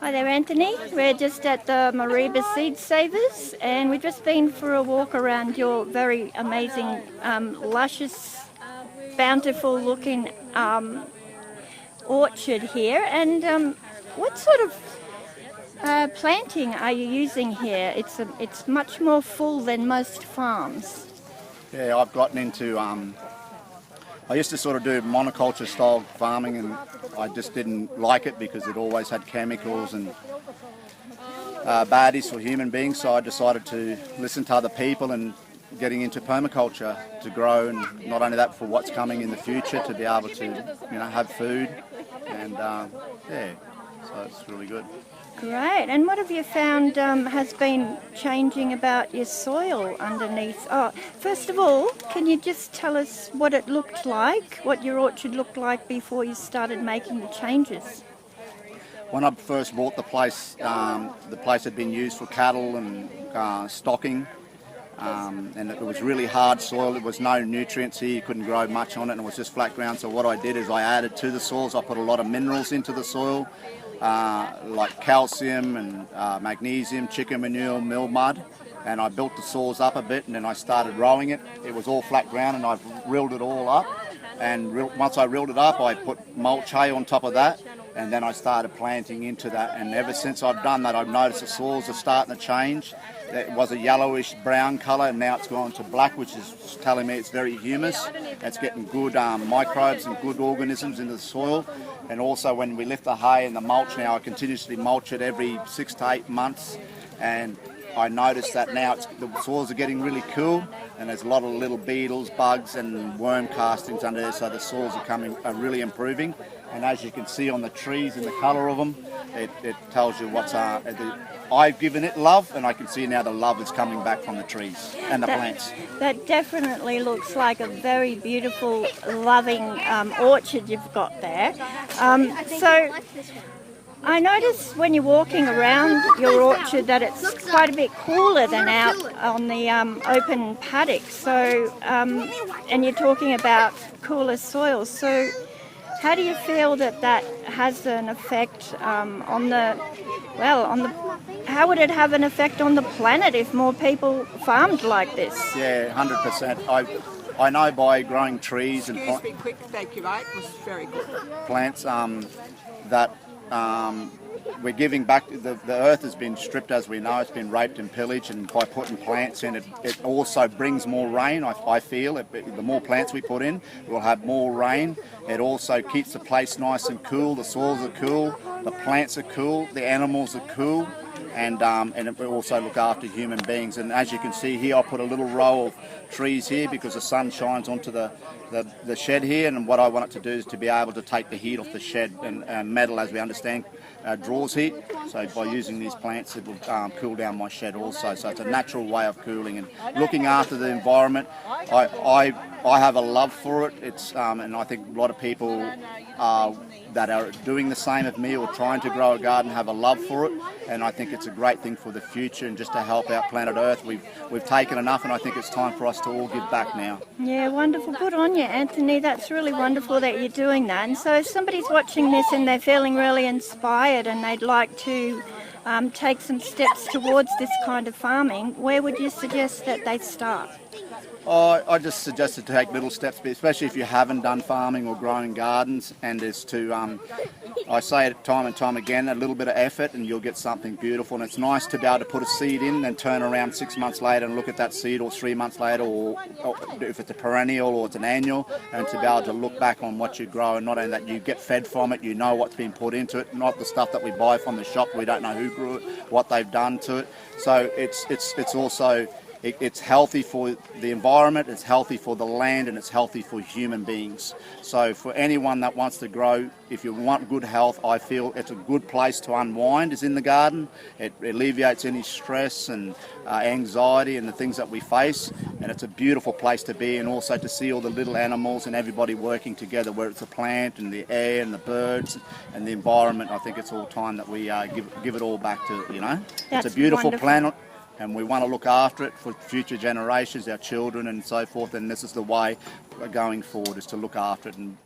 Hi there, Anthony. We're just at the Mareeba Seedsavers, and we've just been for a walk around your very amazing, luscious, bountiful looking orchard here. And what sort of planting are you using here? It's much more full than most farms. Yeah, I've gotten into, I used to sort of do monoculture style farming, and I just didn't like it because it always had chemicals and baddies for human beings, so I decided to listen to other people and getting into permaculture to grow, and not only that, for what's coming in the future, to be able to, have food, and yeah, so it's really good. Great. And what have you found has been changing about your soil underneath? Oh, first of all, can you just tell us what it looked like, what your orchard looked like before you started making the changes? When I first bought the place had been used for cattle and stocking, and it was really hard soil. There was no nutrients here, you couldn't grow much on it, and it was just flat ground. So what I did is I added to the soils, I put a lot of minerals into the soil, like calcium and magnesium, chicken manure, mill mud, and I built the soils up a bit, and then I started rowing it. It was all flat ground, and I've rilled it all up, and once I rilled it up, I put mulch hay on top of that, and then I started planting into that, and ever since I've done that, I've noticed the soils are starting to change. It was a yellowish brown colour, and now it's gone to black, which is telling me it's very humus. It's getting good microbes and good organisms into the soil. And also when we lift the hay and the mulch now, I continuously mulch it every 6 to 8 months, and I noticed that now the soils are getting really cool, and there's a lot of little beetles, bugs and worm castings under there, so the soils are really improving. And as you can see on the trees and the colour of them, it tells you what's I've given it love, and I can see now the love is coming back from the trees and the plants. That definitely looks like a very beautiful, loving orchard you've got there. So I notice when you're walking around your orchard that it's quite a bit cooler than out on the open paddock. So, and you're talking about cooler soils. So how do you feel that has an effect how would it have an effect on the planet if more people farmed like this? Yeah, 100%. I know by growing trees and Excuse me, quick, thank you, mate. It was very good. plants that we're giving back. The earth has been stripped, as we know. It's been raped and pillaged, and by putting plants in, it also brings more rain. I feel the more plants we put in, we'll have more rain. It also keeps the place nice and cool. The soils are cool, the plants are cool, the animals are cool, and it will also look after human beings. And as you can see here, I put a little row of trees here because the sun shines onto the shed here, and what I want it to do is to be able to take the heat off the shed, and metal, as we understand, draws heat. So by using these plants, it will cool down my shed also. So it's a natural way of cooling and looking after the environment. I have a love for it. It's and I think a lot of people that are doing the same as me or trying to grow a garden have a love for it, and I think it's a great thing for the future and just to help out planet Earth. We've taken enough, and I think it's time for us to all give back now. Yeah, wonderful. Good on you, Anthony. That's really wonderful that you're doing that. And so if somebody's watching this and they're feeling really inspired and they'd like to take some steps towards this kind of farming, where would you suggest that they start? I just suggest to take little steps, especially if you haven't done farming or growing gardens, and is to, I say it time and time again, a little bit of effort and you'll get something beautiful. And it's nice to be able to put a seed in and turn around 6 months later and look at that seed, or 3 months later, or if it's a perennial or it's an annual, and to be able to look back on what you grow, and not only that, you get fed from it, you know what's been put into it, not the stuff that we buy from the shop. We don't know who grew it, what they've done to it. So it's also... It's healthy for the environment, it's healthy for the land, and it's healthy for human beings. So for anyone that wants to grow, if you want good health, I feel it's a good place to unwind, is in the garden. It alleviates any stress and anxiety and the things that we face, and it's a beautiful place to be, and also to see all the little animals and everybody working together, where it's the plant and the air and the birds and the environment. I think it's all time that we give it all back to, That's it's a beautiful wonderful. planet. And we want to look after it for future generations, our children and so forth, and this is the way going forward, is to look after it and